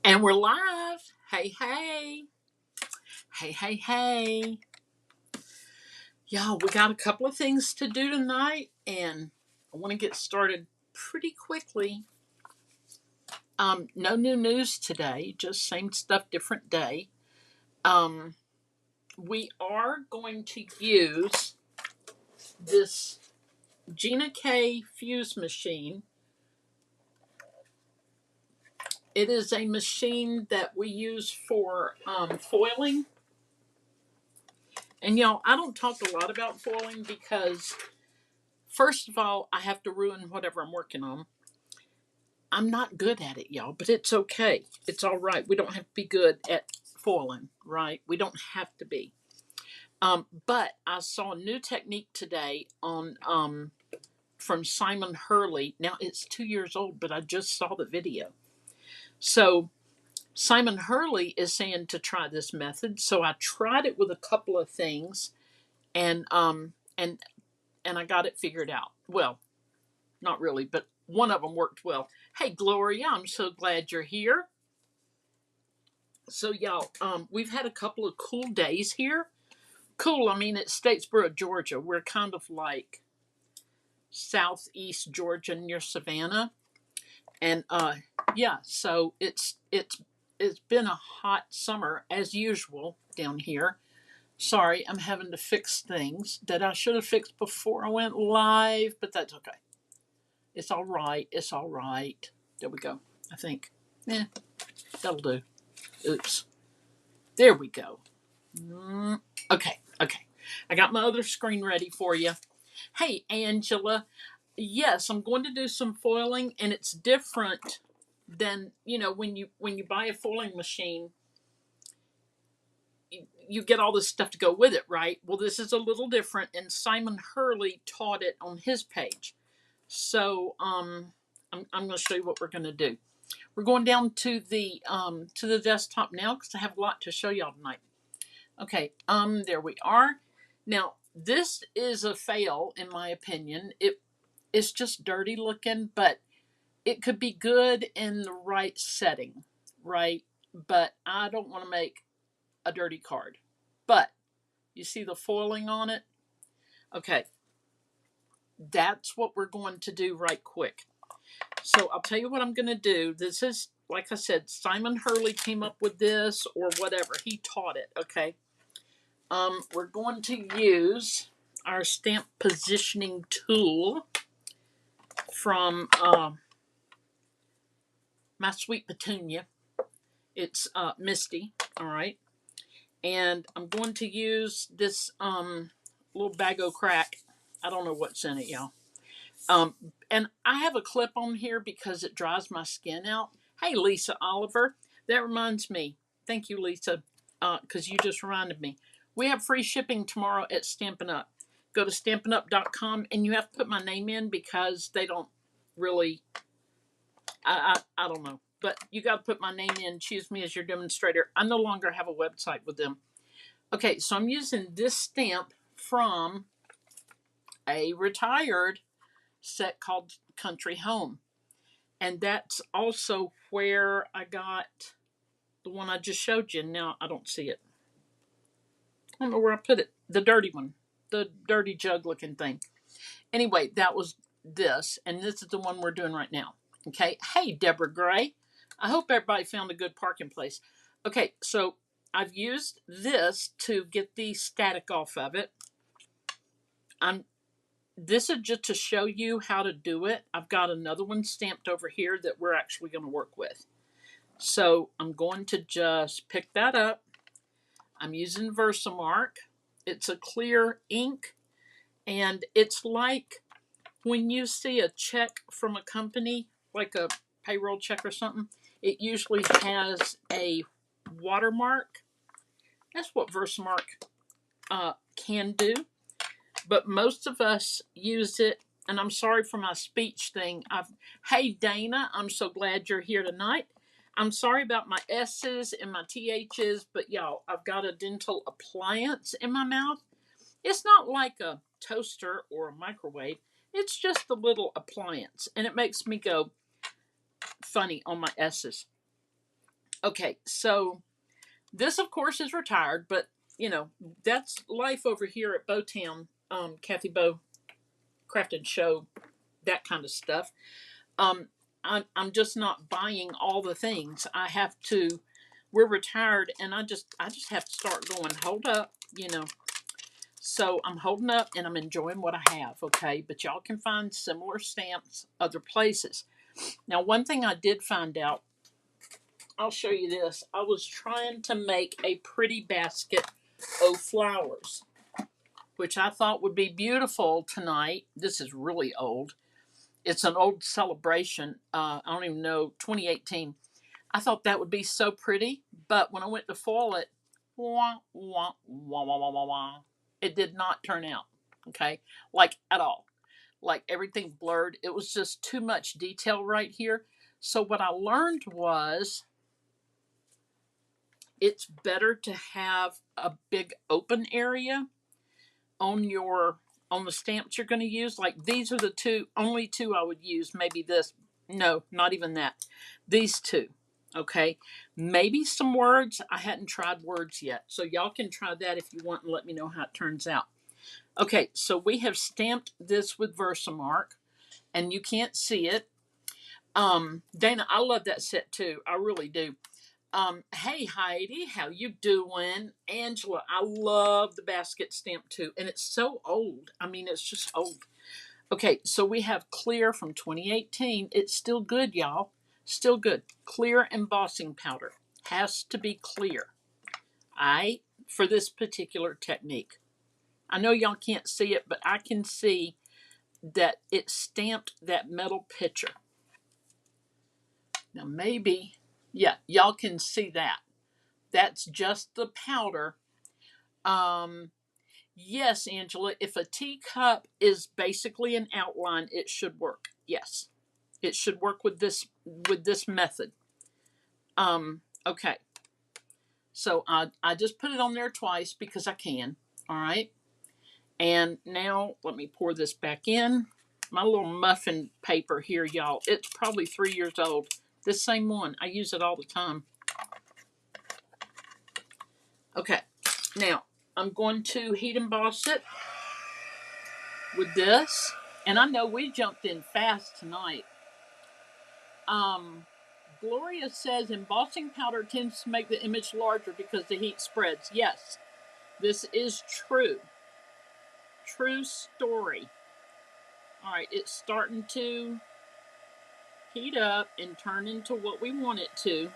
And we're live. Hey, hey. Hey, hey, hey. Y'all, we got a couple of things to do tonight, and I want to get started pretty quickly. No new news today, just same stuff, different day. We are going to use this Gina K fuse machine. It is a machine that we use for foiling. And y'all, I don't talk a lot about foiling because, first of all, I have to ruin whatever I'm working on. I'm not good at it, y'all, but it's okay. It's all right. We don't have to be good at foiling, right? We don't have to be. But I saw a new technique today on from Simon Hurley. Now it's 2 years old, but I just saw the video. So Simon Hurley is saying to try this method. So I tried it with a couple of things, and and I got it figured out. Well, not really, but one of them worked well. Hey, Gloria, I'm so glad you're here. So, y'all, we've had a couple of cool days here. Cool, I mean, it's Statesboro, Georgia. We're kind of like southeast Georgia near Savannah. And, yeah, so it's been a hot summer as usual down here. Sorry, I'm having to fix things that I should have fixed before I went live, but that's okay. It's all right. It's all right. There we go. I think. That'll do. Oops. There we go. Okay. I got my other screen ready for you. Hey, Angela. Yes, I'm going to do some foiling, and it's different than when you buy a foiling machine. You get all this stuff to go with it, right? Well, this is a little different, and Simon Hurley taught it on his page. So I'm going to show you what we're going to do. We're going down to the desktop now because I have a lot to show y'all tonight. Okay, there we are. Now this is a fail in my opinion. It's just dirty looking, but it could be good in the right setting, right? But I don't want to make a dirty card. But you see the foiling on it? Okay, that's what we're going to do right quick. So I'll tell you what I'm going to do. This is, like I said, Simon Hurley came up with this or whatever. He taught it, okay? We're going to use our stamp positioning tool from My Sweet Petunia. It's Misty, all right? And I'm going to use this little bag o' crack. I don't know what's in it, y'all. And I have a clip on here because it dries my skin out. Hey, Lisa Oliver. That reminds me. Thank you, Lisa, because you just reminded me. We have free shipping tomorrow at Stampin' Up. Go to stampinup.com, and you have to put my name in because they don't really, I don't know. But you got to put my name in, choose me as your demonstrator. I no longer have a website with them. Okay, so I'm using this stamp from a retired set called Country Home. And that's also where I got the one I just showed you. Now I don't see it. I don't know where I put it. The dirty one. The dirty jug looking thing. Anyway, that was this. And this is the one we're doing right now. Okay. Hey, Deborah Gray. I hope everybody found a good parking place. Okay, so I've used this to get the static off of it. This is just to show you how to do it. I've got another one stamped over here that we're actually going to work with. So I'm going to just pick that up. I'm using Versamark. It's a clear ink, and it's like when you see a check from a company, like a payroll check or something, it usually has a watermark. That's what Versamark can do. But most of us use it, and I'm sorry for my speech thing. Hey, Dana, I'm so glad you're here tonight. I'm sorry about my S's and my TH's, but y'all, I've got a dental appliance in my mouth. It's not like a toaster or a microwave. It's just a little appliance, and it makes me go funny on my S's. Okay, so this, of course, is retired, but you know that's life over here at Bowtown. Kathy Bow Craft and Show, that kind of stuff. Um, I'm just not buying all the things. I have to. We're retired, and I just have to start going. Hold up, you know. So I'm holding up, and I'm enjoying what I have. Okay, but y'all can find similar stamps other places. Now, one thing I did find out. I'll show you this. I was trying to make a pretty basket of flowers, which I thought would be beautiful tonight. This is really old. It's an old celebration. I don't even know, 2018. I thought that would be so pretty, but when I went to foil it, wah, wah, wah, wah, wah, wah, wah, it did not turn out, okay, like at all. Like everything blurred. It was just too much detail right here. So what I learned was it's better to have a big open area on your on the stamps you're going to use. Like these are the only two I would use. Maybe this. No, not even that. These two. Okay. Maybe some words. I hadn't tried words yet. So y'all can try that if you want and let me know how it turns out. Okay, so we have stamped this with Versamark and you can't see it. Dana, I love that set too. I really do. Hey Heidi, how you doing? Angela, I love the basket stamp too, and it's so old. I mean, it's just old. Okay, so we have clear from 2018. It's still good, y'all. Still good. Clear embossing powder has to be clear. I for this particular technique. I know y'all can't see it, but I can see that it stamped that metal picture. Now maybe, yeah, y'all can see that. That's just the powder. Um, yes, Angela, if a teacup is basically an outline, it should work. Yes, it should work with this method. Okay, so I just put it on there twice because I can. All right, and now let me pour this back in. My little muffin paper here, y'all. It's probably 3 years old. This same one, I use it all the time. Okay, now I'm going to heat emboss it with this. And I know we jumped in fast tonight. Gloria says embossing powder tends to make the image larger because the heat spreads. Yes, this is true. True story. All right, it's starting to heat up and turn into what we want it to.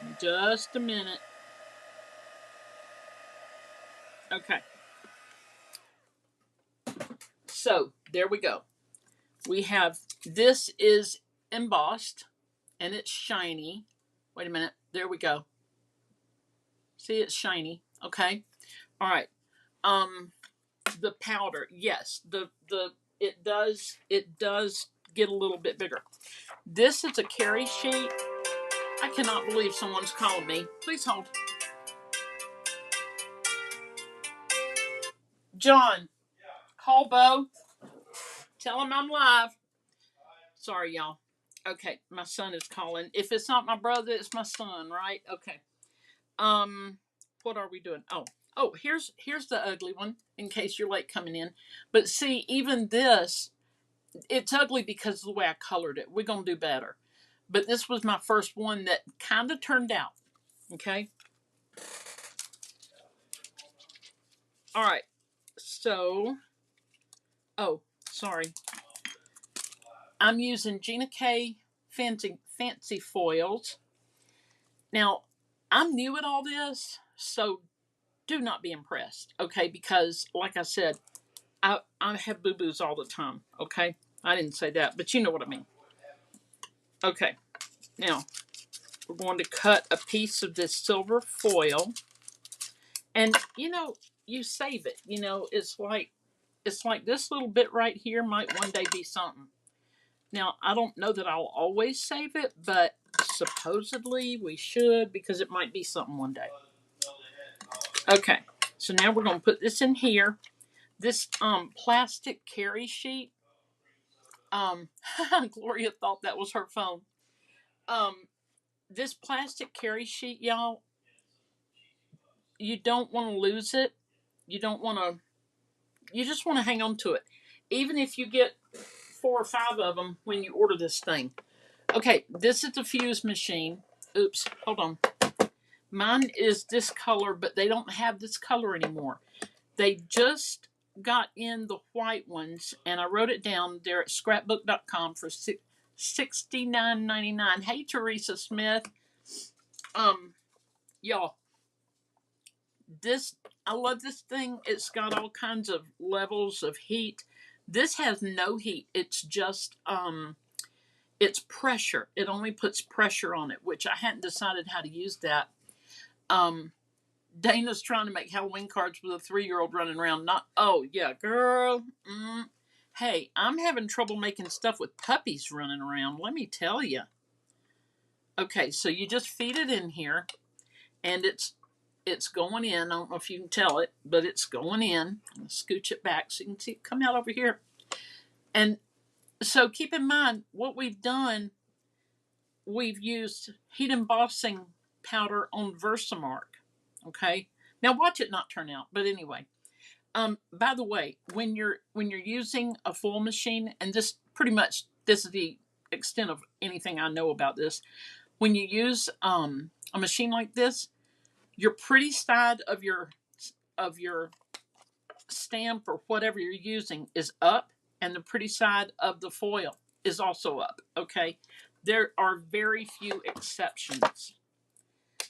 In just a minute. Okay. So there we go. We have this is embossed and it's shiny. Wait a minute. There we go. See, it's shiny. Okay. All right. The powder, yes, the it does get a little bit bigger. This is a carry sheet. I cannot believe someone's calling me. Please hold. John, call Bo. Tell him I'm live. Sorry, y'all. Okay, my son is calling. If it's not my brother, it's my son, right? Okay. Um, what are we doing? Oh, here's the ugly one in case you're late coming in. But see, even this, it's ugly because of the way I colored it. We're gonna do better. But this was my first one that kind of turned out. Okay. All right. So, oh, sorry. I'm using Gina K fancy foils. Now, I'm new at all this, so do not be impressed, okay? Because, like I said, I have boo boos all the time, okay? I didn't say that, but you know what I mean. Okay, now we're going to cut a piece of this silver foil, and you save it. It's like this little bit right here might one day be something. Now I don't know that I'll always save it, but supposedly we should because it might be something one day. Okay, so now we're going to put this in here. This plastic carry sheet, Um, Gloria thought that was her phone. Um, this plastic carry sheet, y'all, you don't want to lose it. You don't want to, you just want to hang on to it. Even if you get 4 or 5 of them when you order this thing. Okay, this is the fuse machine. Oops, hold on. Mine is this color, but they don't have this color anymore. They just got in the white ones, and I wrote it down there at scrapbook.com for $69.99. Hey, Teresa Smith. Y'all, this, I love this thing. It's got all kinds of levels of heat. This has no heat. It's just it's pressure. It only puts pressure on it, which I hadn't decided how to use that. Dana's trying to make Halloween cards with a 3-year-old running around. Not, oh yeah, girl. Hey, I'm having trouble making stuff with puppies running around. Let me tell you. Okay, so you just feed it in here, and it's going in. I don't know if you can tell it, but it's going in. I'm gonna scooch it back so you can see it come out over here. And so keep in mind what we've done. We've used heat embossing powder on Versamark. Okay, now watch it not turn out. But anyway, by the way, when you're using a foil machine, and this pretty much this is the extent of anything I know about this. When you use a machine like this, your pretty side of your stamp or whatever you're using is up, and the pretty side of the foil is also up. Okay, there are very few exceptions.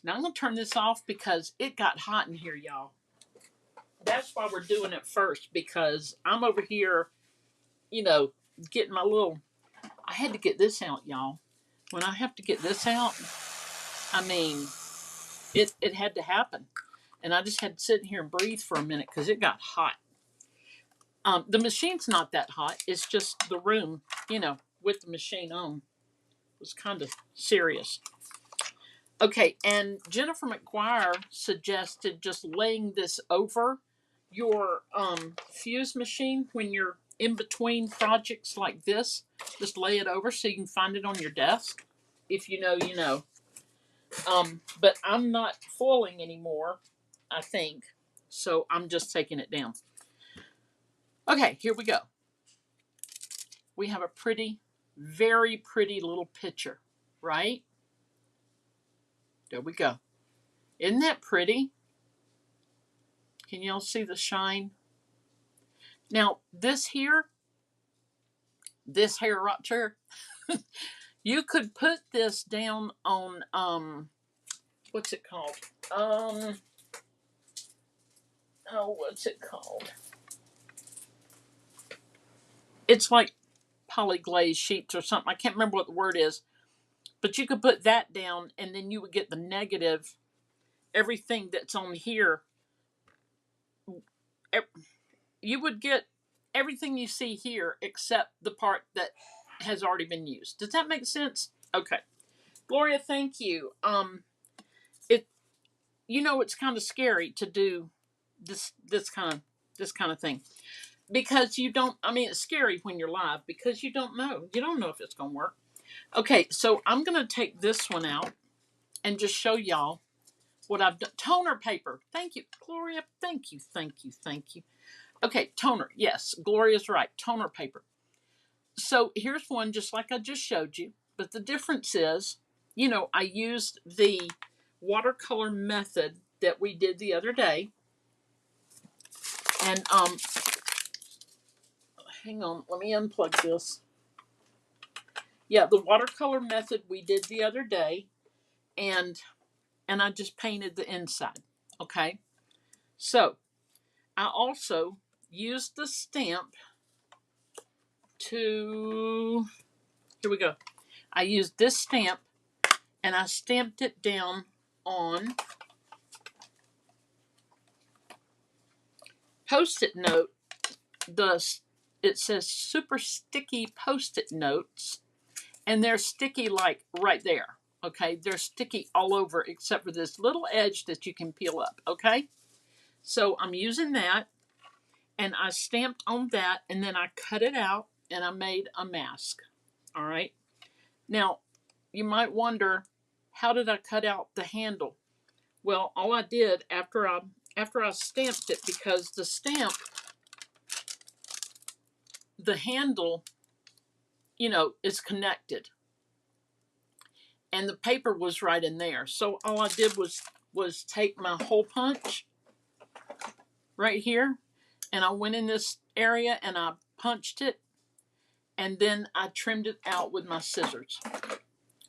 Now I'm gonna turn this off because it got hot in here, y'all. That's why we're doing it first, because I'm over here, getting my little. I had to get this out, y'all. When I have to get this out, I mean, it had to happen, and I just had to sit here and breathe for a minute because it got hot. The machine's not that hot. It's just the room, with the machine on, was kind of serious. Okay, and Jennifer McGuire suggested just laying this over your fuse machine when you're in between projects like this. Just lay it over so you can find it on your desk. If you know, you know. But I'm not foiling anymore, I think. So I'm just taking it down. Okay, here we go. We have a pretty, very pretty little picture, right? There we go. Isn't that pretty? Can y'all see the shine? Now, this hair rock chair, you could put this down on, what's it called? What's it called? It's like polyglaze sheets or something. I can't remember what the word is. But you could put that down, and then you would get the negative. Everything that's on here, you would get everything you see here except the part that has already been used. Does that make sense? Okay. Gloria, thank you. It's kind of scary to do this kind of thing, because you don't, it's scary when you're live because you don't know if it's going to work. Okay, so I'm going to take this one out and just show y'all what I've done. Toner paper. Thank you, Gloria. Thank you. Okay, toner. Yes, Gloria's right. Toner paper. So here's one just like I just showed you, but the difference is, I used the watercolor method that we did the other day. And hang on, let me unplug this. Yeah, the watercolor method we did the other day, and I just painted the inside. Okay, so I also used the stamp to, here we go. I used this stamp and I stamped it down on Post-it note. It says super sticky Post-it notes, and they're sticky like right there. Okay, they're sticky all over except for this little edge that you can peel up. Okay, so I'm using that, and I stamped on that, and then I cut it out and I made a mask. All right. Now, you might wonder, how did I cut out the handle? Well, all I did after I stamped it, because the stamp, the handle, is connected, and the paper was right in there. So all I did was take my hole punch right here, and I went in this area and I punched it, and then I trimmed it out with my scissors.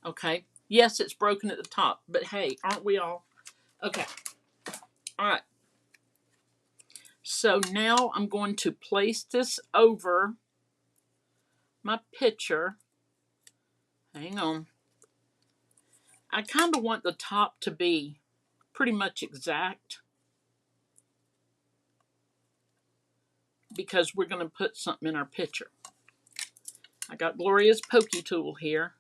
Okay. Yes, it's broken at the top, but hey, aren't we all? Okay. All right. So now I'm going to place this over my picture. Hang on. I kind of want the top to be pretty much exact, because we're going to put something in our picture. I got Gloria's pokey tool here.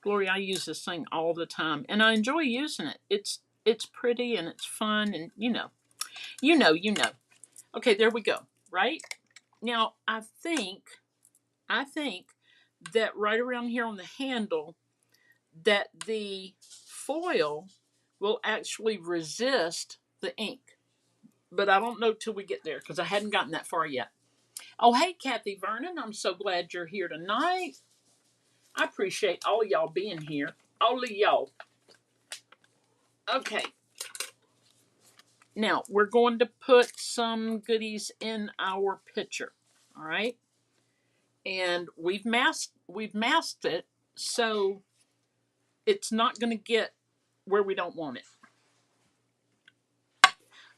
Gloria, I use this thing all the time, and I enjoy using it. It's pretty and it's fun, and you know. Okay, there we go. Right? Now, I think that right around here on the handle, that the foil will actually resist the ink. But I don't know till we get there, because I hadn't gotten that far yet. Oh, hey, Kathy Vernon. I'm so glad you're here tonight. I appreciate all of y'all being here. All of y'all. Okay. Now, we're going to put some goodies in our picture. All right? And we've masked it, so it's not going to get where we don't want it.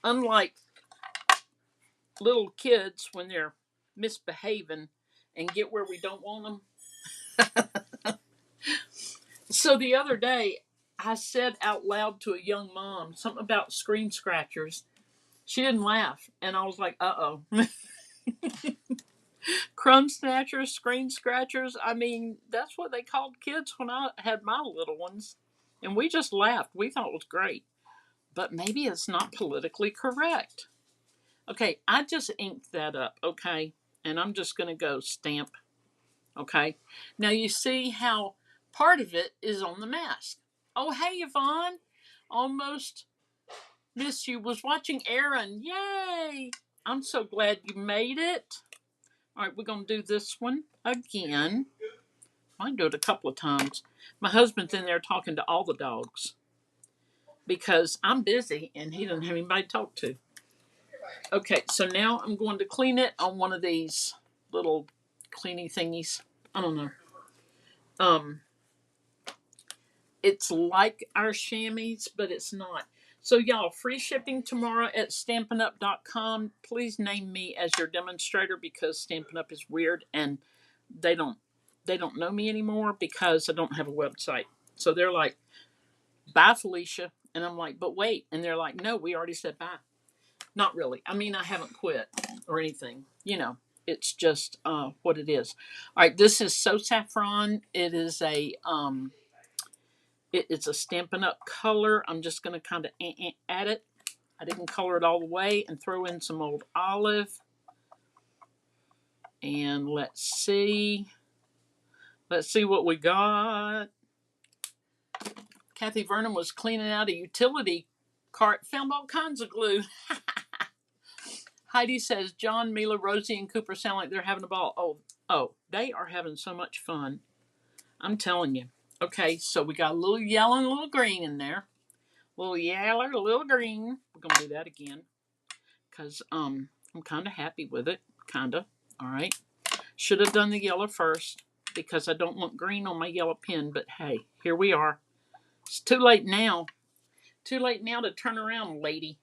Unlike little kids when they're misbehaving and get where we don't want them. So the other day, I said out loud to a young mom something about screen scratchers. She didn't laugh, and I was like, uh-oh. Crumb snatchers, screen scratchers. I mean, that's what they called kids when I had my little ones. And we just laughed. We thought it was great. But maybe it's not politically correct. Okay, I just inked that up, okay? And I'm just going to go stamp, okay? Now you see how part of it is on the mask. Oh, hey, Yvonne. Almost missed you. Was watching Aaron. Yay! I'm so glad you made it. All right, we're going to do this one again. I can do it a couple of times. My husband's in there talking to all the dogs, because I'm busy and he doesn't have anybody to talk to. Okay, so now I'm going to clean it on one of these little cleaning thingies. I don't know. It's like our chamois, but it's not. So y'all, free shipping tomorrow at stampinup.com. Please name me as your demonstrator, because Stampin' Up is weird and they don't know me anymore because I don't have a website. So they're like, bye, Felicia. And I'm like, but wait. And they're like, no, we already said bye. Not really. I mean, I haven't quit or anything. It's just what it is. All right, this is So Saffron. It is it's a Stampin' Up color. I'm just going to kind of add it. I didn't color it all the way, and throw in some old olive. And let's see what we got. Kathy Vernon was cleaning out a utility cart, found all kinds of glue. Heidi says, John, Mila, Rosie, and Cooper sound like they're having a ball. Oh, they are having so much fun. I'm telling you. Okay, so we got a little yellow and a little green in there. A little yellow, a little green. We're going to do that again, because I'm kind of happy with it. Kind of. All right. Should have done the yellow first, because I don't want green on my yellow pen, but hey, here we are. It's too late now. Too late now to turn around, lady.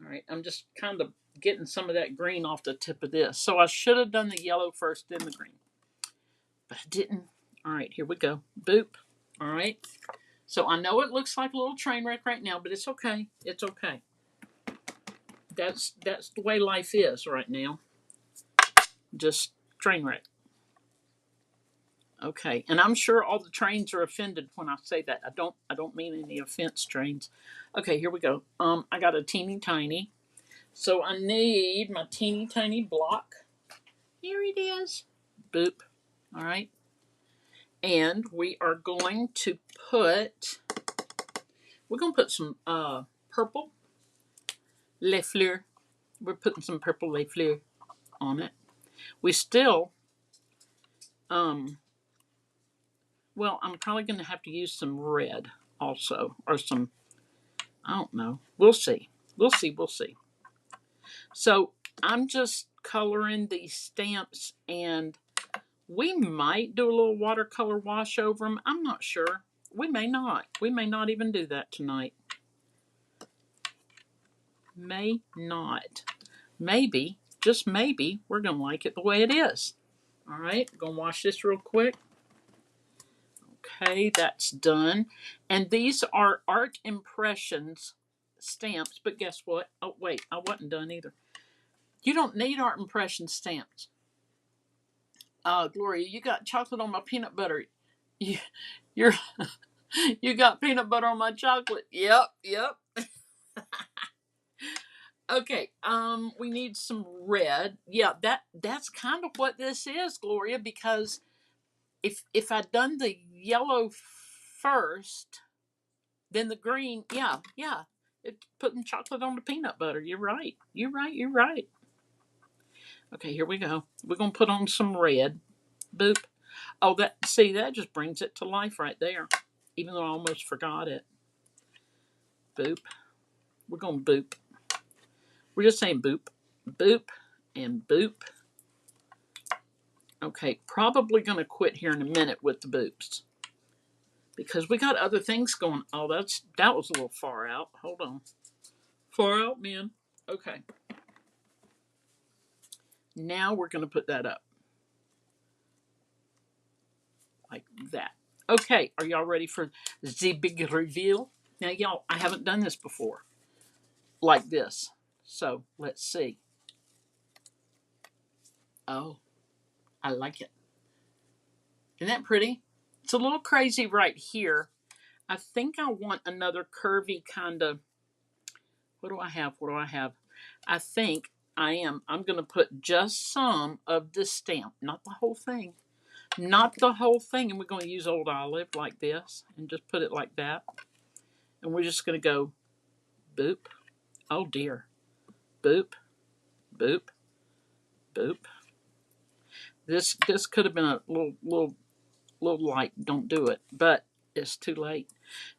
All right, I'm just kind of getting some of that green off the tip of this. So I should have done the yellow first, then the green. But I didn't. All right, here we go. Boop. All right. So I know it looks like a little train wreck right now, but it's okay. It's okay. That's the way life is right now. Just train wreck. Okay, and I'm sure all the trains are offended when I say that. I don't mean any offense, trains. Okay, here we go. I got a teeny tiny. So I need my teeny tiny block. Here it is. Boop. All right. And we are going to put, some purple Les Fleurs. We're putting some purple Les Fleurs on it. We still, well, I'm probably going to have to use some red also, or some, I don't know. We'll see. We'll see. We'll see. So I'm just coloring these stamps, and we might do a little watercolor wash over them. I'm not sure. We may not. We may not even do that tonight. May not. Maybe, just maybe, we're going to like it the way it is. All right, I'm going to wash this real quick. Okay, that's done. And these are Art Impressions stamps, but guess what? Oh, wait, I wasn't done either. You don't need Art Impression stamps. Gloria, you got chocolate on my peanut butter. You're you got peanut butter on my chocolate. Yep, yep. Okay, we need some red. Yeah, that's kind of what this is, Gloria, because if I'd done the yellow first, then the green, yeah, it's putting chocolate on the peanut butter. You're right. You're right. You're right. Okay, here we go. We're gonna put on some red. Boop. Oh, that just brings it to life right there. Even though I almost forgot it. Boop. We're gonna boop. We're just saying boop, boop, and boop. Okay, probably gonna quit here in a minute with the boops because we got other things going. Oh, that was a little far out. Hold on, far out, man. Okay, now we're gonna put that up like that. Okay, are y'all ready for the big reveal? Now, y'all, I haven't done this before like this, so let's see. Oh, I like it. Isn't that pretty? It's a little crazy right here. I think I want another curvy kind of, what do I have? What do I have? I think I'm going to put just some of the stamp, not the whole thing. Not the whole thing. And we're going to use Old Olive like this and just put it like that. And we're just going to go boop. Oh dear. Boop, boop, boop. This could have been a little light. Don't do it. But it's too late.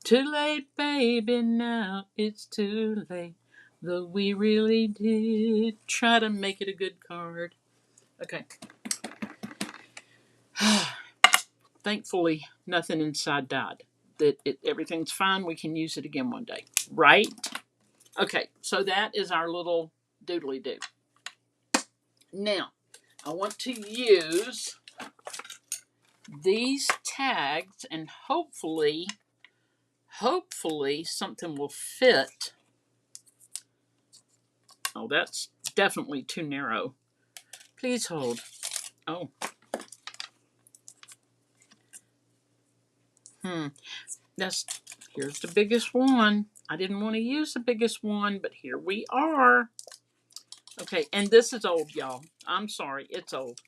Too late, baby, now it's too late. Though we really did try to make it a good card. Okay. Thankfully, nothing inside died. Everything's fine. We can use it again one day. Right? Okay, so that is our little doodly doo. Now, I want to use these tags, and hopefully something will fit. Oh, that's definitely too narrow. Please hold. Oh. Here's the biggest one. I didn't want to use the biggest one, but here we are. Okay, and this is old, y'all. I'm sorry, it's old.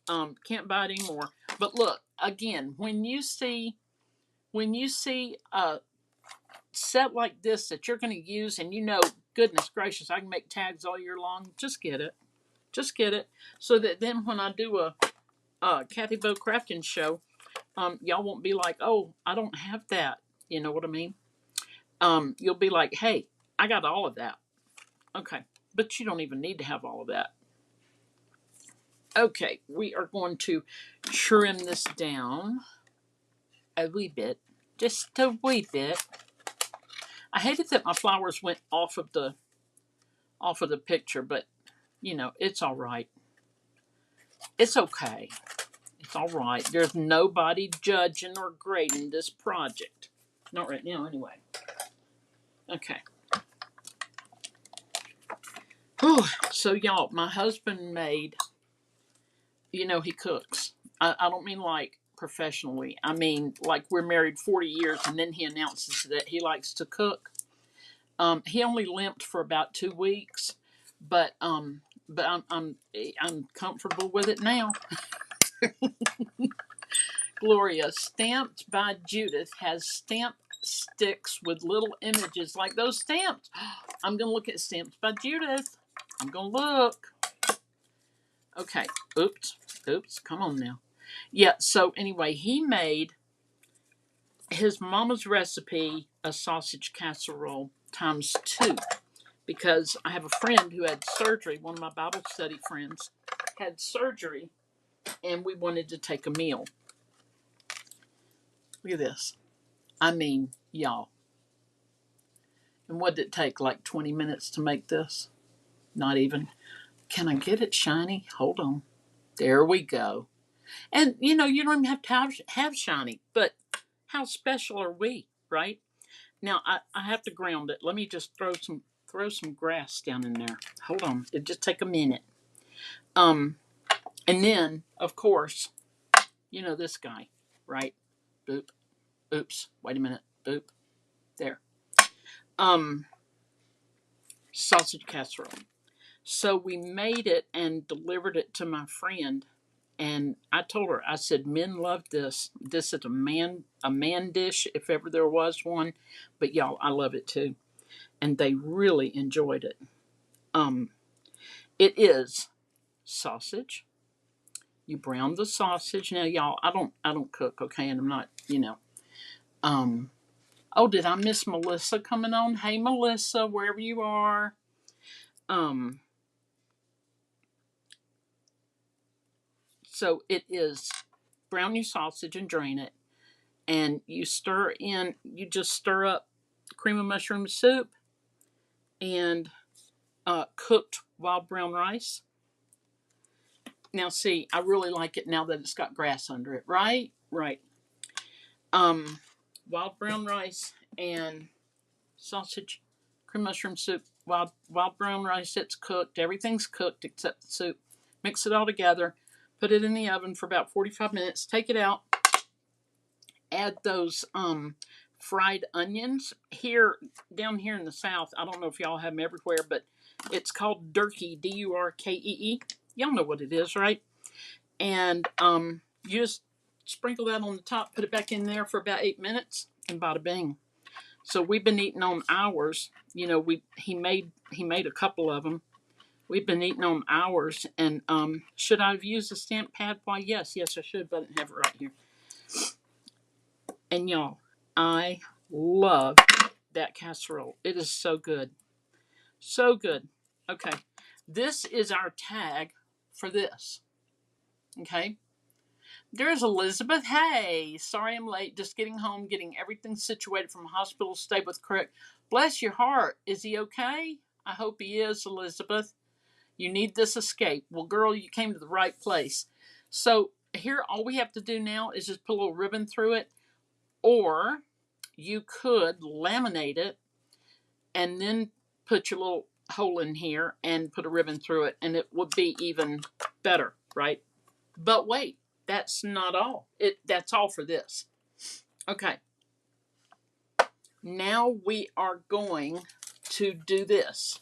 Can't buy it anymore. But look, again, when you see a set like this that you're going to use, and you know, goodness gracious, I can make tags all year long. Just get it. Just get it. So that then when I do a Kathy Bo Crafting show, y'all won't be like, oh, I don't have that. You know what I mean? You'll be like, hey, I got all of that. Okay, but you don't even need to have all of that. Okay, we are going to trim this down a wee bit, just a wee bit. I hated that my flowers went off of the picture, but you know, it's all right. It's okay. It's all right. There's nobody judging or grading this project. Not right now, anyway. Okay. Whew. So, y'all, my husband made, you know, he cooks. I don't mean like professionally. I mean, like we're married 40 years, and then he announces that he likes to cook. He only limped for about 2 weeks, but but I'm comfortable with it now. Gloria, stamped by Judith, has stamp sticks with little images like those stamps. I'm gonna look at Stamped by Judith. I'm gonna look. Okay. Oops. Come on now. Yeah. So anyway, he made his mama's recipe a sausage casserole times 2 because I have a friend who had surgery. One of my Bible study friends had surgery, and we wanted to take a meal. Look at this. I mean, y'all. And what did it take? Like 20 minutes to make this? Not even. Can I get it shiny? Hold on. There we go. And you know, you don't even have to have shiny, but how special are we, right? Now I have to ground it. Let me just throw some grass down in there. Hold on. It just take a minute. And then of course, you know this guy, right? Boop. Oops. Wait a minute. Boop. There. Sausage casserole. So we made it and delivered it to my friend. And I told her, I said, men love this. This is a man dish, if ever there was one. But y'all, I love it too. And they really enjoyed it. It is sausage. You brown the sausage. Now, y'all, I don't cook, okay, and I'm not, Oh, did I miss Melissa coming on? Hey, Melissa, wherever you are. So it is brown your sausage and drain it, and you just stir up cream of mushroom soup and cooked wild brown rice. Now, see, I really like it now that it's got grass under it, right? Right. Wild brown rice and sausage, cream mushroom soup, wild brown rice. It's cooked. Everything's cooked except the soup. Mix it all together. Put it in the oven for about 45 minutes. Take it out. Add those fried onions. Down here in the South, I don't know if y'all have them everywhere, but it's called Durkee, Durkee. Y'all know what it is, right? And you just sprinkle that on the top, put it back in there for about 8 minutes, and bada bing. So we've been eating on ours. You know, he made a couple of them. We've been eating on ours, and should I have used a stamp pad? Why, yes, I should, but I didn't have it right here. And y'all, I love that casserole. It is so good. So good. Okay. This is our tag for this. Okay. There's Elizabeth. Hey, sorry I'm late. Just getting home, getting everything situated from hospital. Stay with Crick. Bless your heart. Is he okay? I hope he is, Elizabeth. You need this escape. Well, girl, you came to the right place. So here, all we have to do now is just put a little ribbon through it. Or you could laminate it and then put your little hole in here and put a ribbon through it, and it would be even better, right? But wait, that's not all. That's all for this. Okay. Now we are going to do this.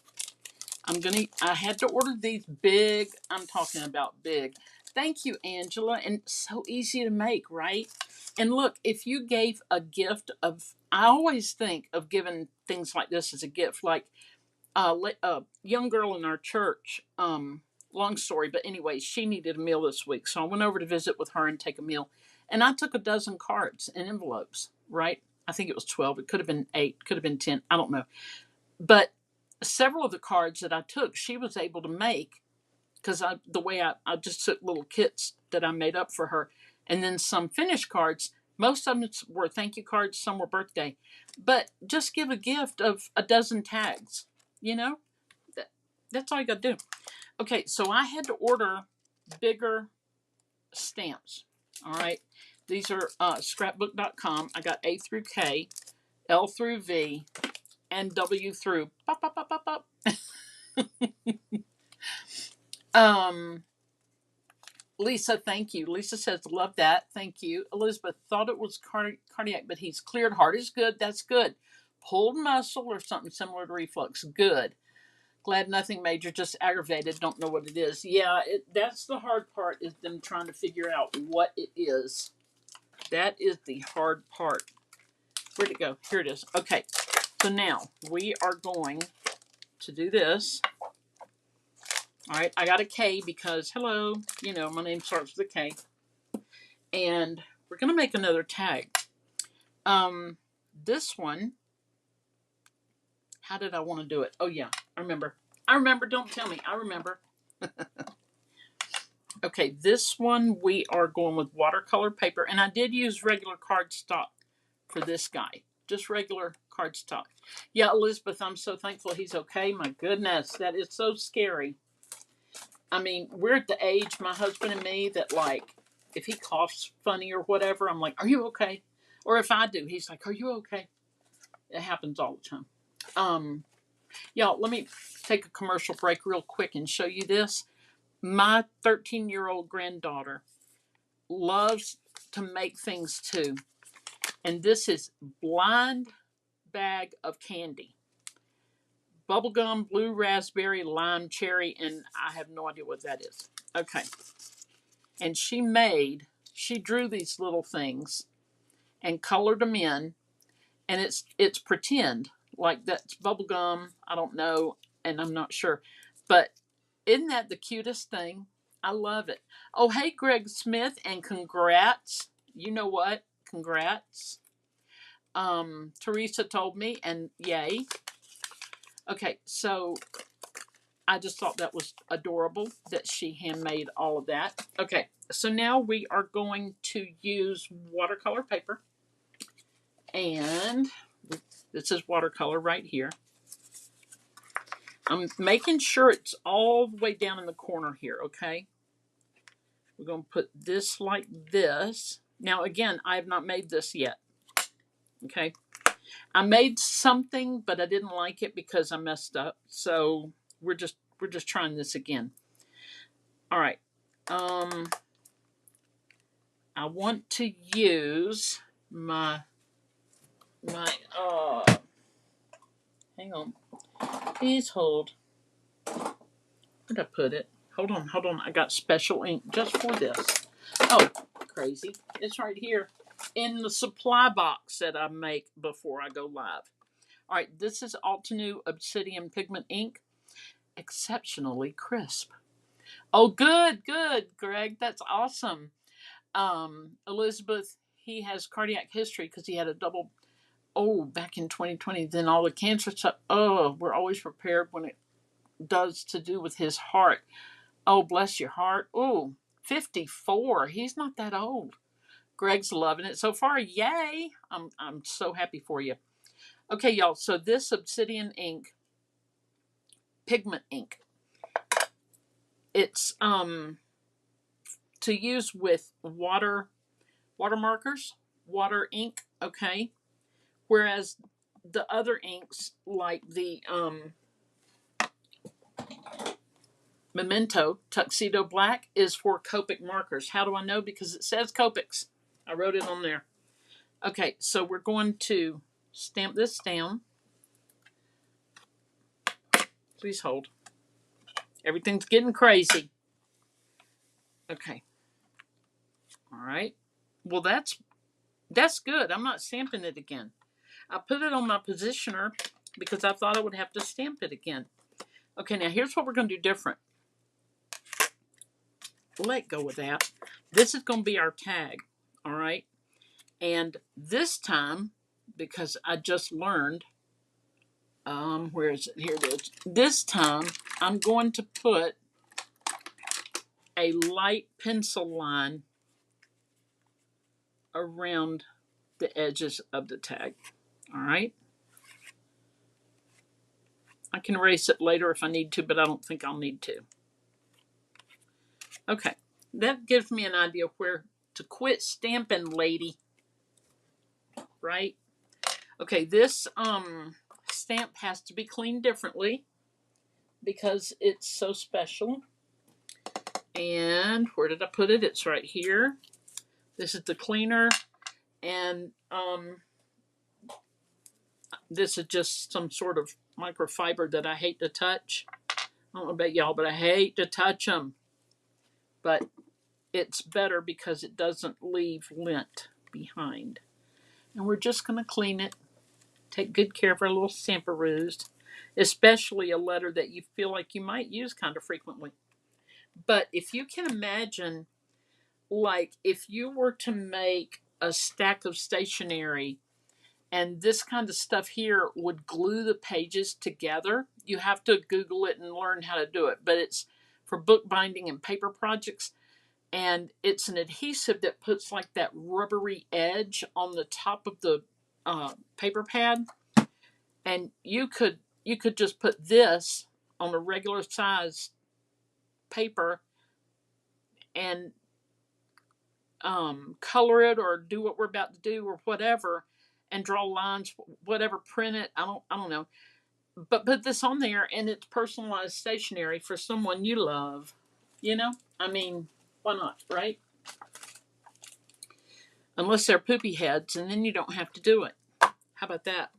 I had to order these big. I'm talking about big. Thank you, Angela. And so easy to make, right? And look, if you gave a gift I always think of giving things like this as a gift. Like a young girl in our church, long story, but anyway, she needed a meal this week. So I went over to visit with her and take a meal. And I took a dozen cards and envelopes, right? I think it was 12. It could have been 8, could have been 10. I don't know. But several of the cards that I took, she was able to make because I just took little kits that I made up for her. And then some finished cards. Most of them were thank you cards, some were birthday. But just give a gift of a dozen tags, you know? That's all you got to do. Okay, so I had to order bigger stamps. All right. These are scrapbook.com. I got A through K, L through V, and W through pop, pop, pop, pop, pop. Lisa, thank you. Lisa says, love that. Thank you. Elizabeth thought it was cardiac, but he's cleared. Heart is good. That's good. Pulled muscle or something similar to reflux. Good. Glad nothing major, just aggravated. Don't know what it is. Yeah, that's the hard part, is them trying to figure out what it is. That is the hard part. Where'd it go? Here it is. Okay, so now we are going to do this. All right, I got a K because, hello, you know, my name starts with a K. And we're going to make another tag. This one, how did I want to do it? Oh, yeah, I remember. Don't tell me. I remember. Okay, this one we are going with watercolor paper. And I did use regular cardstock for this guy. Just regular cardstock. Yeah, Elizabeth, I'm so thankful he's okay. My goodness, that is so scary. I mean, we're at the age, my husband and me, that like, if he coughs funny or whatever, I'm like, are you okay? Or if I do, he's like, are you okay? It happens all the time. Y'all, let me take a commercial break real quick and show you this. My 13-year-old granddaughter loves to make things too. And this is blind bag of candy. Bubblegum, blue raspberry, lime, cherry, and I have no idea what that is. Okay. And she drew these little things and colored them in. And it's pretend. Like that's bubblegum. I don't know. And I'm not sure. But isn't that the cutest thing? I love it. Oh, hey, Greg Smith, and congrats. You know what? Congrats. Teresa told me, and yay. Okay, so I just thought that was adorable that she handmade all of that. Okay, so now we are going to use watercolor paper. And this is watercolor right here. I'm making sure it's all the way down in the corner here, okay? We're going to put this like this. Now, again, I have not made this yet, okay? I made something, but I didn't like it because I messed up. So we're just trying this again. All right. I want to use my hang on. Please hold. Where'd I put it? Hold on. I got special ink just for this. Oh, crazy. It's right here in the supply box that I make before I go live. All right, this is Altenew Obsidian Pigment Ink. Exceptionally crisp. Oh, good, Greg. That's awesome. Elizabeth, he has cardiac history because he had a double, back in 2020. Then all the cancer stuff. Oh, we're always prepared when it does to do with his heart. Oh, bless your heart. Oh, 54. He's not that old. Greg's loving it so far. Yay. I'm so happy for you. Okay, y'all. So this obsidian ink, pigment ink, it's to use with water markers, water ink, okay? Whereas the other inks like the Memento Tuxedo Black is for Copic markers. How do I know? Because it says Copics. I wrote it on there. Okay, so we're going to stamp this down. Please hold. Everything's getting crazy. Okay. All right. Well, that's good. I'm not stamping it again. I put it on my positioner because I thought I would have to stamp it again. Okay, now here's what we're going to do different. Let go of that. This is going to be our tag. All right. And this time, because I just learned, where is it? Here it is. This time, I'm going to put a light pencil line around the edges of the tag. All right. I can erase it later if I need to, but I don't think I'll need to. Okay. That gives me an idea of where to quit stamping, lady. Right? Okay, this stamp has to be cleaned differently because it's so special. And where did I put it? It's right here. This is the cleaner, and this is just some sort of microfiber that I hate to touch. I don't know about y'all, but I hate to touch them. But it's better because it doesn't leave lint behind. And we're just going to clean it. Take good care of our little samperoos, especially a letter that you feel like you might use kind of frequently. But if you can imagine, like if you were to make a stack of stationery and this kind of stuff here would glue the pages together, you have to Google it and learn how to do it. But it's for bookbinding and paper projects. And it's an adhesive that puts like that rubbery edge on the top of the paper pad. And you could just put this on a regular size paper and color it or do what we're about to do or whatever, and draw lines, whatever, print it. I don't know, but put this on there, and it's personalized stationery for someone you love. You know, I mean, why not, right? Unless they're poopy heads, and then you don't have to do it. How about that?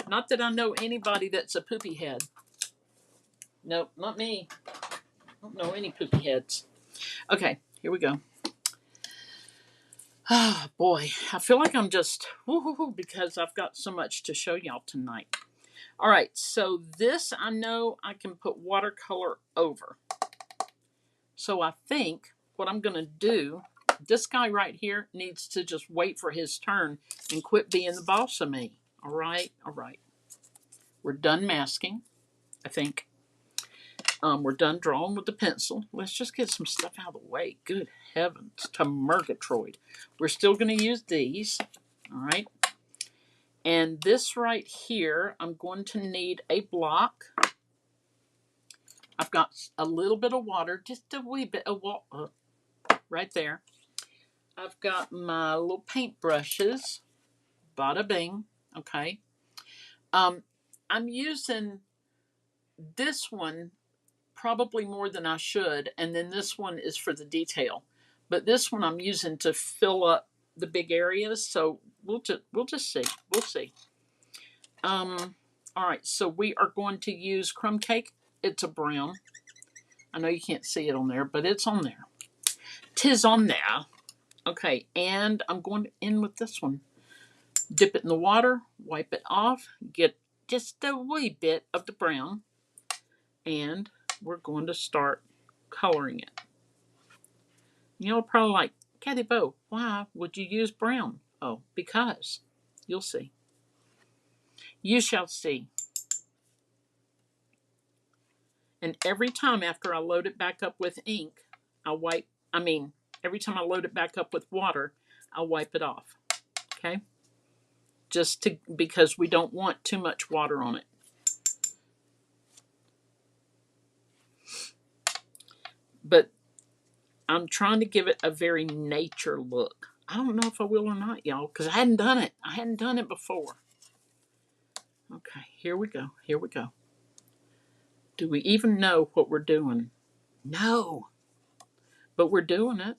Not that I know anybody that's a poopy head. Nope, not me. I don't know any poopy heads. Okay, here we go. Oh boy, I feel like I'm just woo-hoo-hoo because I've got so much to show y'all tonight. All right, so this I know I can put watercolor over. So I think what I'm going to do, this guy right here needs to just wait for his turn and quit being the boss of me. All right, all right. We're done masking, I think. We're done drawing with the pencil. Let's just get some stuff out of the way. Good heavens to Murgatroyd. We're still going to use these. All right. And this right here, I'm going to need a block. I've got a little bit of water, just a wee bit of water right there. I've got my little paint brushes. Bada bing. Okay. I'm using this one probably more than I should, and then this one is for the detail. But this one I'm using to fill up the big areas, so we'll just see. We'll see. All right, so we are going to use crumb cake. It's a brown. I know you can't see it on there, but it's on there. 'Tis on there. Okay, and I'm going to end with this one. Dip it in the water, wipe it off, get just a wee bit of the brown, and we're going to start coloring it. You're probably like, Kathy Bo, why would you use brown? Oh, because. You'll see. You shall see. And every time after I load it back up with ink, every time I load it back up with water, I'll wipe it off. Okay? Because we don't want too much water on it. But I'm trying to give it a very nature look. I don't know if I will or not, y'all, because I hadn't done it. I hadn't done it before. Okay, here we go. Here we go. Do we even know what we're doing? No. But we're doing it.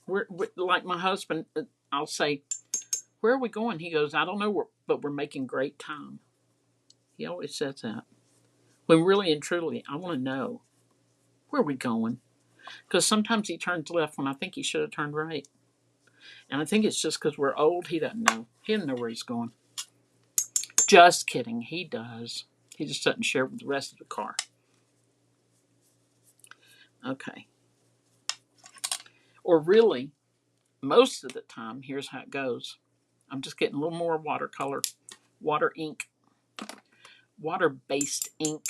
We're like my husband, I'll say, where are we going? He goes, I don't know, but we're making great time. He always says that. When really and truly, I want to know, where are we going? Because sometimes he turns left when I think he should have turned right. And I think it's just because we're old. He doesn't know. He doesn't know where he's going. Just kidding. He does. He just doesn't share with the rest of the car. Okay. Or really, most of the time, here's how it goes. I'm just getting a little more watercolor, water ink, water-based ink.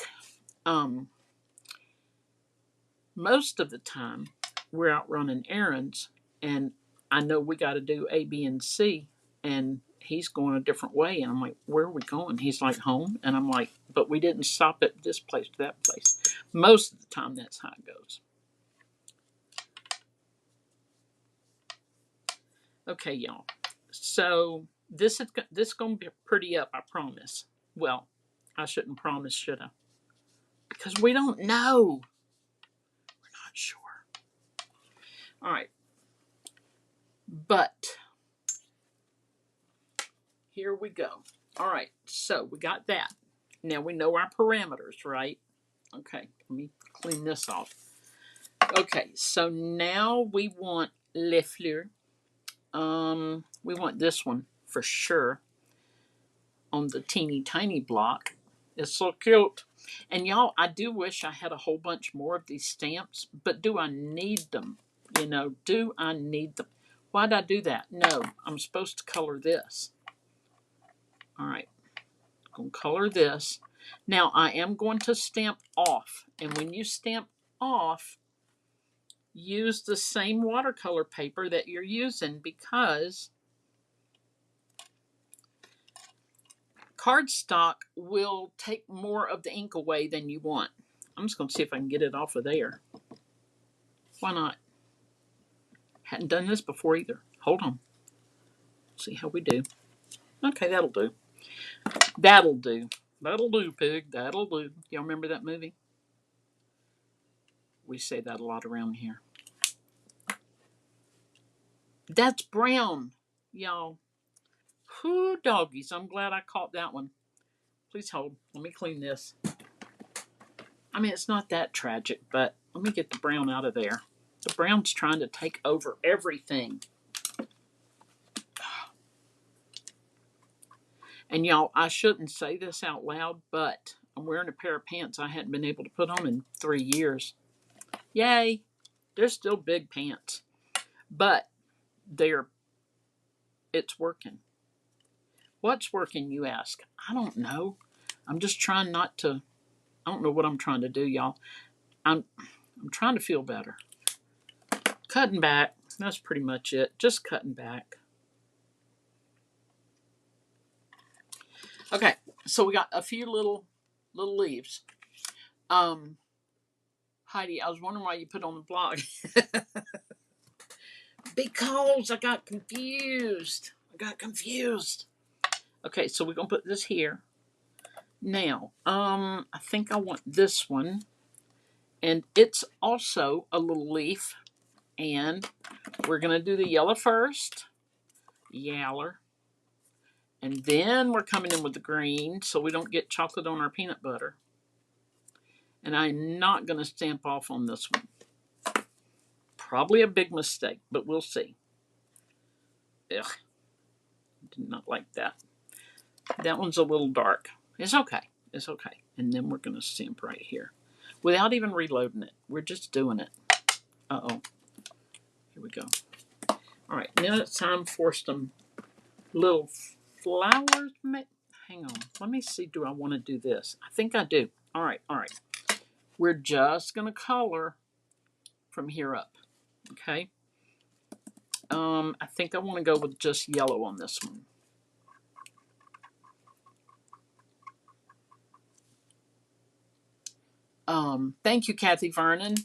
Most of the time, we're out running errands, and I know we got to do A, B, and C, and he's going a different way, and I'm like, where are we going? He's like, home, and I'm like, but we didn't stop at this place to that place. Most of the time, that's how it goes. Okay, y'all. So this is going to be pretty up, I promise. Well, I shouldn't promise, should I? Because we don't know. We're not sure. All right. But here we go. All right. So we got that. Now we know our parameters, right? Okay, let me clean this off. Okay, so now we want Les Fleurs. We want this one for sure on the teeny tiny block. It's so cute. And y'all, I do wish I had a whole bunch more of these stamps, but do I need them? You know, do I need them? Why'd I do that? No, I'm supposed to color this. All right, I'm going to color this. Now, I am going to stamp off. And when you stamp off, use the same watercolor paper that you're using, because cardstock will take more of the ink away than you want. I'm just going to see if I can get it off of there. Why not? Hadn't done this before either. Hold on. See how we do. Okay, that'll do. That'll do. That'll do, pig. That'll do. Y'all remember that movie? We say that a lot around here. That's brown, y'all. Whoo, doggies. I'm glad I caught that one. Please hold. Let me clean this. I mean, it's not that tragic, but let me get the brown out of there. The brown's trying to take over everything. And y'all, I shouldn't say this out loud, but I'm wearing a pair of pants I hadn't been able to put on in 3 years. Yay! They're still big pants, but it's working. What's working, you ask? I don't know. I'm just trying not to. I don't know what I'm trying to do, y'all. I'm trying to feel better. Cutting back. That's pretty much it. Just cutting back. Okay, so we got a few little leaves. Heidi, I was wondering why you put on the blog. Because I got confused. Okay, so we're gonna put this here. Now, I think I want this one, and it's also a little leaf. And we're gonna do the yellow first, yaller, and then we're coming in with the green, so we don't get chocolate on our peanut butter. And I'm not gonna stamp off on this one. Probably a big mistake, but we'll see. Ugh, did not like that. That one's a little dark. It's okay. It's okay. And then we're going to stamp right here without even reloading it. We're just doing it. Uh-oh. Here we go. All right. Now it's time for some little flowers. Hang on. Let me see. Do I want to do this? I think I do. All right. All right. We're just going to color from here up. Okay. I think I want to go with just yellow on this one. Thank you, Kathy Vernon.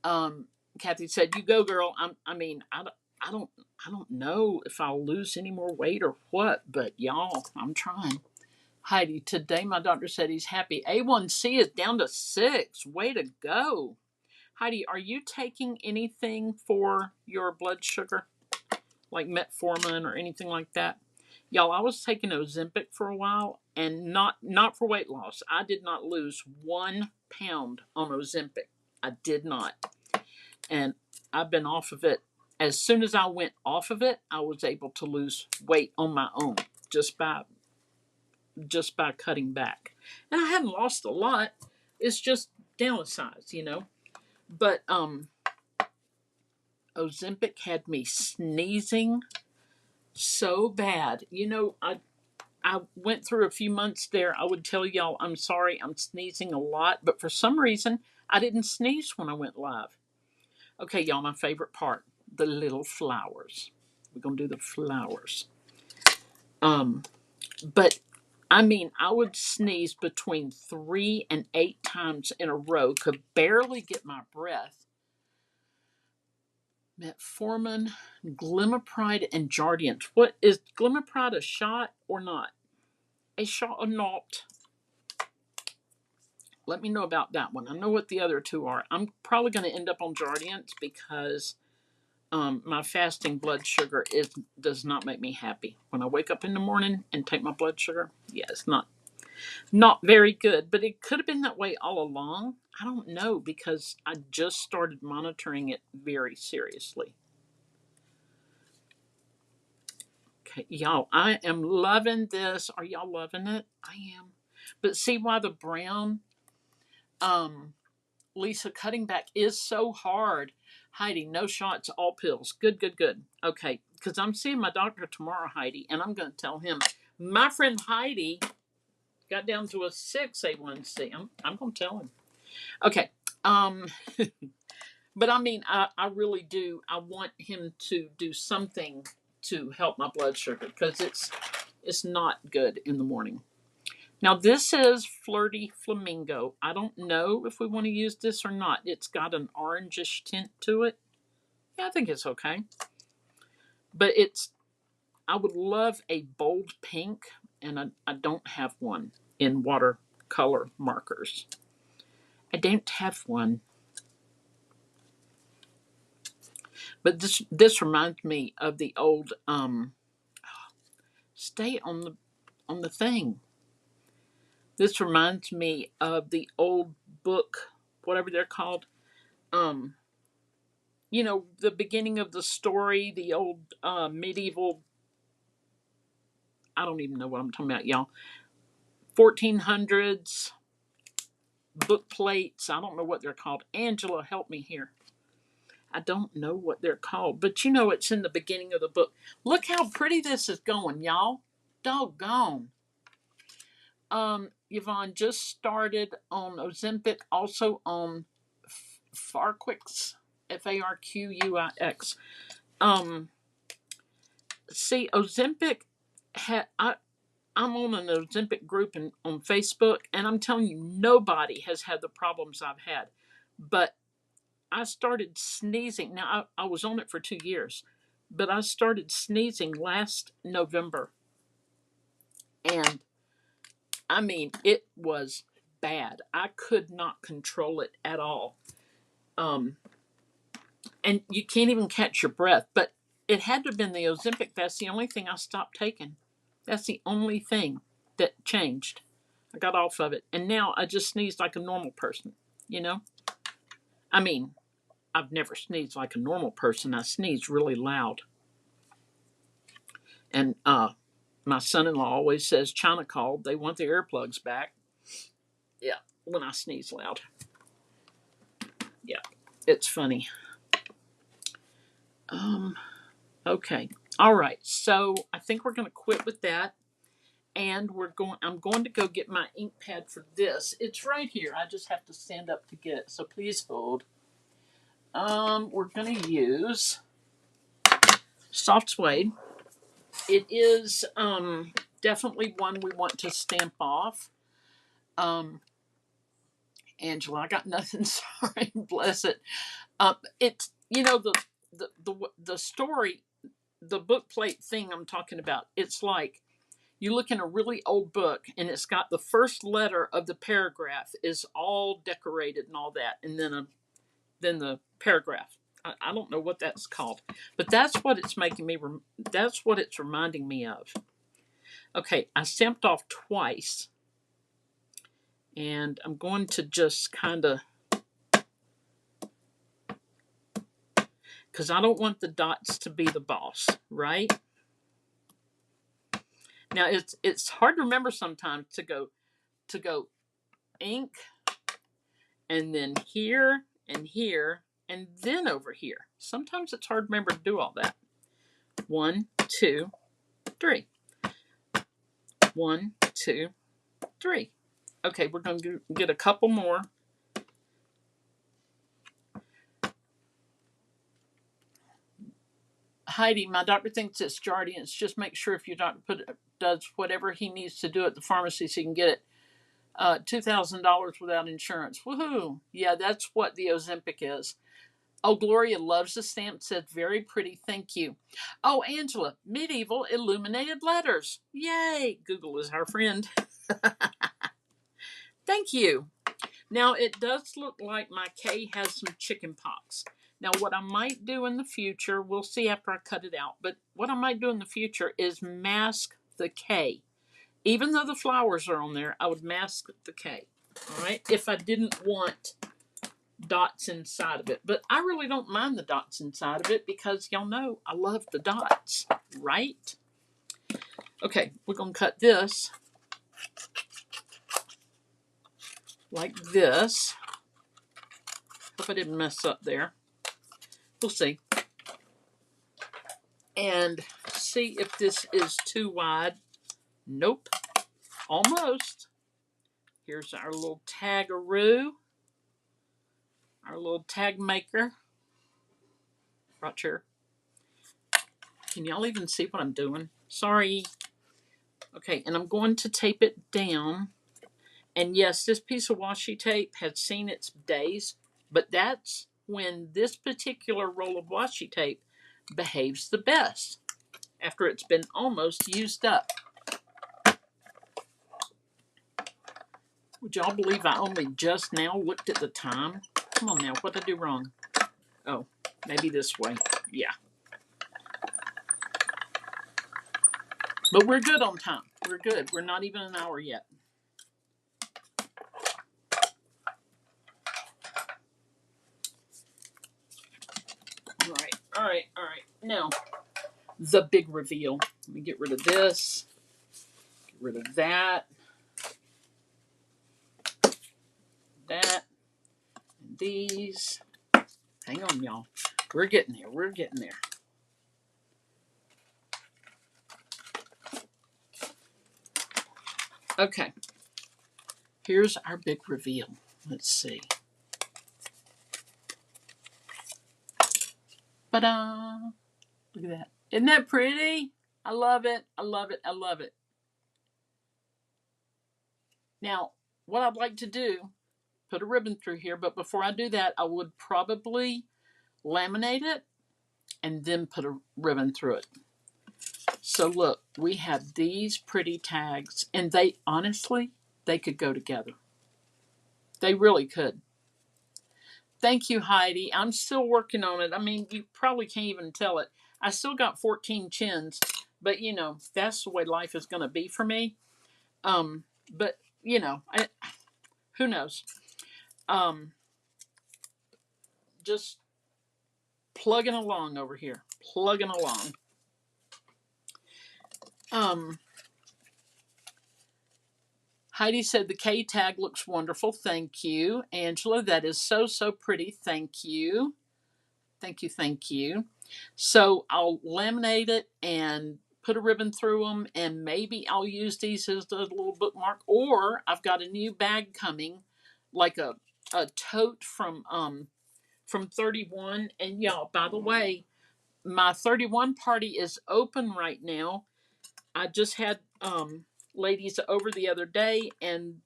Kathy said, "You go, girl." I don't know if I'll lose any more weight or what, but y'all, I'm trying. Heidi, today my doctor said he's happy. A1C is down to 6. Way to go, Heidi. Are you taking anything for your blood sugar, like metformin or anything like that? Y'all, I was taking Ozempic for a while, and not for weight loss. I did not lose 1 pound on Ozempic. I did not. And I've been off of it. As soon as I went off of it, I was able to lose weight on my own just by cutting back. And I hadn't lost a lot. It's just down a size, you know. But Ozempic had me sneezing so bad. You know, I went through a few months there. I would tell y'all, I'm sorry, I'm sneezing a lot, but for some reason, I didn't sneeze when I went live. Okay, y'all, my favorite part, the little flowers. We're going to do the flowers. But, I mean, I would sneeze between 3 and 8 times in a row, could barely get my breath. Metformin, Glimepiride, and Jardiance. What is Glimepiride, a shot or not? A shot or not? Let me know about that one. I know what the other two are. I'm probably going to end up on Jardiance because my fasting blood sugar does not make me happy. When I wake up in the morning and take my blood sugar, yeah, it's not. Not very good, but it could have been that way all along. I don't know because I just started monitoring it very seriously. Okay, y'all, I am loving this. Are y'all loving it? I am. But see why the brown um Lisa cutting back is so hard. Heidi, no shots, all pills. Good, good, good. Okay, because I'm seeing my doctor tomorrow, Heidi, and I'm going to tell him my friend Heidi got down to a 6 A1C. I'm going to tell him. Okay. Um, but I mean, I really do. I want him to do something to help my blood sugar because it's not good in the morning. Now this is Flirty Flamingo. I don't know if we want to use this or not. It's got an orangish tint to it. Yeah, I think it's okay. But I would love a bold pink, and I don't have one in watercolor markers. I don't have one. But this reminds me of the old stay on the thing. This reminds me of the old book, whatever they're called. Um, the beginning of the story, the old medieval. I don't even know what I'm talking about, y'all. 1400s book plates. I don't know what they're called. Angela, help me here. I don't know what they're called, but it's in the beginning of the book. Look how pretty this is going, y'all. Doggone. Yvonne just started on Ozempic, also on Farquix, Farquix. Um, see, Ozempic I'm on an Ozempic group on Facebook, and I'm telling you, nobody has had the problems I've had. But I started sneezing. Now, I was on it for 2 years, but I started sneezing last November. And I mean, it was bad. I could not control it at all. Um, and you can't even catch your breath. But it had to have been the Ozempic. That's the only thing I stopped taking. That's the only thing that changed. I got off of it. And now I just sneeze like a normal person, you know? I mean, I've never sneezed like a normal person. I sneeze really loud. And my son-in-law always says China called. They want their earplugs back. Yeah, when I sneeze loud. Yeah, it's funny. Okay. All right. So I think we're going to quit with that. And I'm going to go get my ink pad for this. It's right here. I just have to stand up to get it. So please hold. We're going to use soft suede. It is definitely one we want to stamp off. Angela, I got nothing. Sorry, bless it. It's the story, the book plate thing I'm talking about. It's like you look in a really old book, and it's got the first letter of the paragraph is all decorated and all that, and then the paragraph. I don't know what that's called, but that's what it's making me. That's what it's reminding me of. Okay, I stamped off twice, and I'm going to just kind of, because I don't want the dots to be the boss, right? Now it's hard to remember sometimes to go ink, and then here and here and then over here. Sometimes it's hard to remember to do all that. 1, 2, 3. 1, 2, 3. Okay, we're going to get a couple more. Heidi, my doctor thinks it's Jardiance. Just make sure if your doctor does whatever he needs to do at the pharmacy so you can get it. $2,000 without insurance. Woohoo! Yeah, that's what the Ozempic is. Oh, Gloria loves the stamp. Said very pretty. Thank you. Oh, Angela, medieval illuminated letters. Yay! Google is our friend. Thank you. Now, it does look like my K has some chicken pox. Now, what I might do in the future, we'll see after I cut it out, but what I might do in the future is mask the K. Even though the flowers are on there, I would mask the K. All right, if I didn't want dots inside of it. But I really don't mind the dots inside of it because y'all know I love the dots, right? Okay, we're going to cut this like this. Hope I didn't mess up there. We'll see. And see if this is too wide. Nope. Almost. Here's our little tagaroo. Our little tag maker. Right here. Can y'all even see what I'm doing? Sorry. Okay, and I'm going to tape it down. And yes, this piece of washi tape has seen its days, but that's when this particular roll of washi tape behaves the best, after it's been almost used up. Would y'all believe I only just now looked at the time? Come on now, what did I do wrong? Oh, maybe this way. Yeah. But we're good on time. We're good. We're not even an hour yet. All right, all right, all right. Now, the big reveal. Let me get rid of this. Get rid of that. That. And these. Hang on, y'all. We're getting there. We're getting there. Okay. Here's our big reveal. Let's see. Ta-da! Look at that. Isn't that pretty? I love it. I love it. I love it. Now, what I'd like to do, put a ribbon through here, but before I do that, I would probably laminate it and then put a ribbon through it. So look, we have these pretty tags, and they honestly, they could go together. They really could. Thank you, Heidi. I'm still working on it. I mean, you probably can't even tell it. I still got 14 chins, but you know, that's the way life is going to be for me. But you know, who knows? Just plugging along over here, plugging along. Heidi said the K tag looks wonderful. Thank you, Angela. That is so pretty. Thank you. Thank you, thank you. So I'll laminate it and put a ribbon through them, and maybe I'll use these as a little bookmark. Or I've got a new bag coming, like a tote from 31. And y'all, by the way, my 31 party is open right now. I just had ladies over the other day, and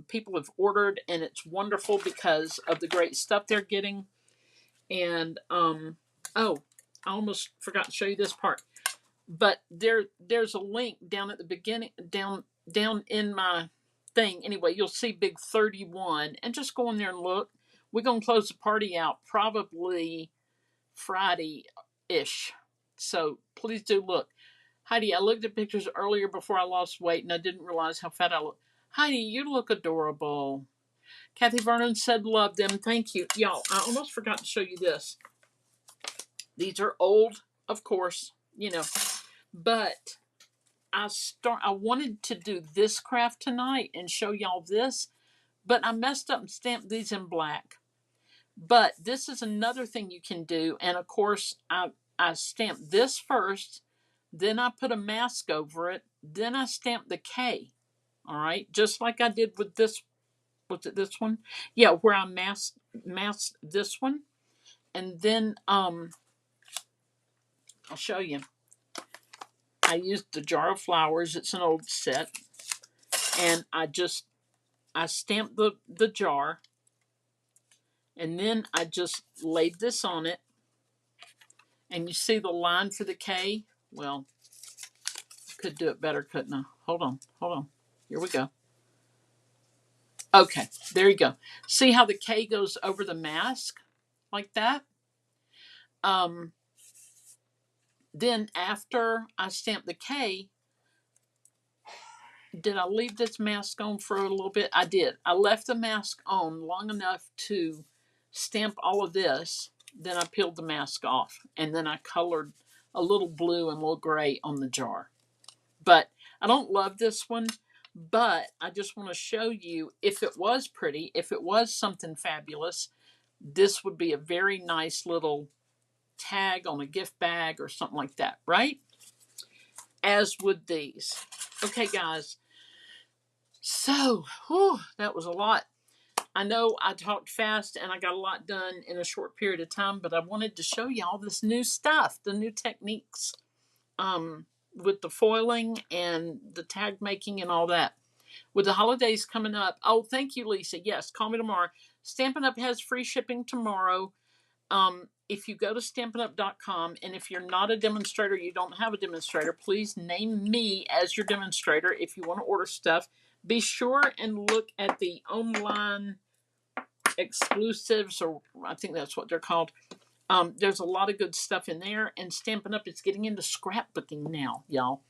people have ordered, and it's wonderful because of the great stuff they're getting. And oh, I almost forgot to show you this part. But there's a link down at the beginning, down in my thing. Anyway, you'll see big 31, and just go in there and look. We're gonna close the party out probably Friday-ish. So please do look. Heidi, I looked at pictures earlier before I lost weight, and I didn't realize how fat I look. Heidi, you look adorable. Kathy Vernon said love them. Thank you. Y'all, I almost forgot to show you this. These are old, of course, you know. But I wanted to do this craft tonight and show y'all this, but I messed up and stamped these in black. But this is another thing you can do, and of course I stamped this first, then I put a mask over it, then I stamped the K. All right, just like I did with this. Was it this one? Yeah, where I masked this one, and then I'll show you. I used the jar of flowers. It's an old set, and I stamped the jar, and then I just laid this on it, and you see the line for the K. Well, could do it better, couldn't I? Hold on. Here we go. Okay, there you go. See how the K goes over the mask like that? Then after I stamp the K, Did I leave this mask on for a little bit? I did. I left the mask on long enough to stamp all of this. Then I peeled the mask off, and then I colored a little blue and a little gray on the jar. But I don't love this one, but I just want to show you, if it was pretty, if it was something fabulous, this would be a very nice little tag on a gift bag or something like that, right? As would these. Okay, guys. So, whew, that was a lot. I know I talked fast and I got a lot done in a short period of time, but I wanted to show you all this new stuff, the new techniques with the foiling and the tag making and all that. With the holidays coming up, oh, thank you, Lisa. Yes, call me tomorrow. Stampin' Up! Has free shipping tomorrow. If you go to stampinup.com, and if you're not a demonstrator, you don't have a demonstrator, please name me as your demonstrator if you want to order stuff. Be sure and look at the online exclusives, or I think that's what they're called. There's a lot of good stuff in there, and Stampin' Up! Is getting into scrapbooking now, y'all.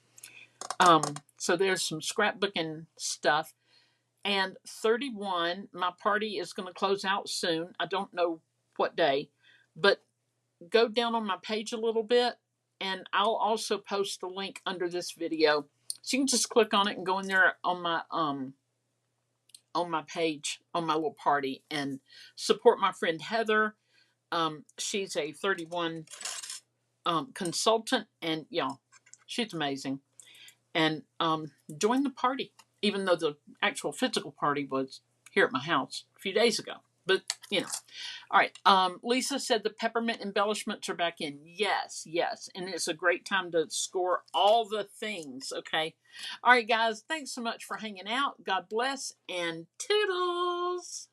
So there's some scrapbooking stuff. And 31, my party is going to close out soon. I don't know what day, but go down on my page a little bit, and I'll also post the link under this video. So you can just click on it and go in there on my page, on my little party, and support my friend Heather. She's a 31 consultant, and y'all, she's amazing. And join the party, even though the actual physical party was here at my house a few days ago. But, you know. All right. Lisa said the peppermint embellishments are back in. Yes, yes. And it's a great time to score all the things, okay? All right, guys. Thanks so much for hanging out. God bless, and toodles.